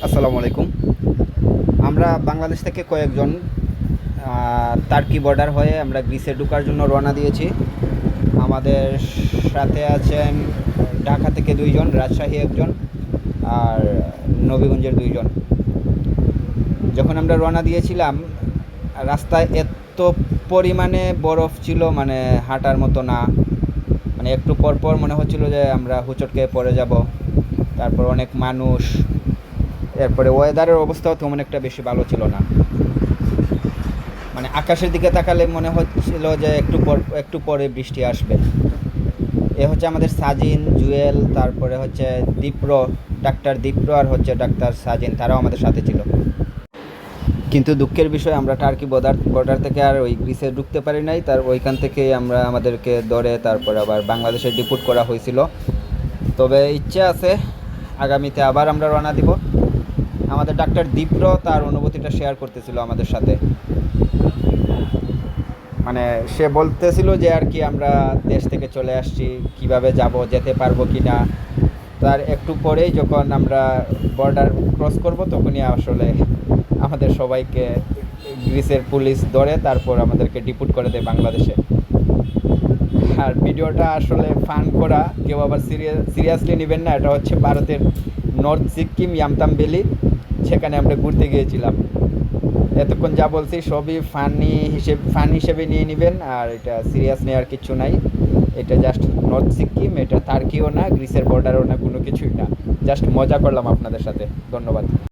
আসসালামু আলাইকুম। আমরা বাংলাদেশ থেকে কয়েকজন তার্কি বর্ডার হয়ে আমরা গ্রিসে ঢোকার জন্য রওনা দিয়েছি। আমাদের সাথে আছেন ঢাকা থেকে 2 জন, রাজশাহী 1 জন আর নবীগঞ্জের 2 জন। যখন আমরা রওনা দিয়েছিলাম রাস্তায় এত পরিমাণে বরফ ছিল, মানে হাঁটার মতো না। মানে একটু পর পর মনে হচ্ছিল যে আমরা হোঁচট খেয়ে পড়ে যাব। তারপর অনেক মানুষ, এরপরে ওয়েদারের অবস্থাও তেমন একটা বেশি ভালো ছিল না। মানে আকাশের দিকে তাকালে মনে হচ্ছিল যে একটু পরে বৃষ্টি আসবে। এ হচ্ছে আমাদের সাজিন, জুয়েল, তারপরে হচ্ছে দীপ্র, ডাক্তার দীপ্র আর হচ্ছে ডাক্তার সাজিন, তারাও আমাদের সাথে ছিল। কিন্তু দুঃখের বিষয় আমরা টার্কি বর্ডার থেকে আর ওই গ্রিসে ঢুকতে পারি নাই। তার ওইখান থেকেই আমাদেরকে ধরে তারপর আবার বাংলাদেশে ডিপোর্ট করা হয়েছিল। তবে ইচ্ছে আছে আগামীতে আবার আমরা রওনা দিব। আমাদের ডাক্তার দীপ্র তার অনুভূতিটা শেয়ার করতেছিল আমাদের সাথে। মানে সে বলতেছিল যে আর কি আমরা দেশ থেকে চলে আসছি, কিভাবে যাব, যেতে পারবো কি না। তার একটু পরেই যখন আমরা বর্ডার ক্রস করব তখনই আসলে আমাদের সবাইকে গ্রিসের পুলিশ ধরে তারপর আমাদেরকে ডিপোর্ট করে দেয় বাংলাদেশে। আর ভিডিওটা আসলে ফান করা, কেউ আবার সিরিয়াসলি নেবেন না। এটা হচ্ছে ভারতের নর্থ সিকিম ইয়ামতাম ভ্যালি, সেখানে আমরা ঘুরতে গিয়েছিলাম। এতক্ষণ যা বলছি সবই ফান হিসেবে নিয়ে নেবেন, আর এটা সিরিয়াস নেওয়ার কিছু নাই। এটা জাস্ট নর্থ সিকিম, এটা তার্কিও না, গ্রিসের বর্ডারও না, কোনো কিছুই না। জাস্ট মজা করলাম আপনাদের সাথে। ধন্যবাদ।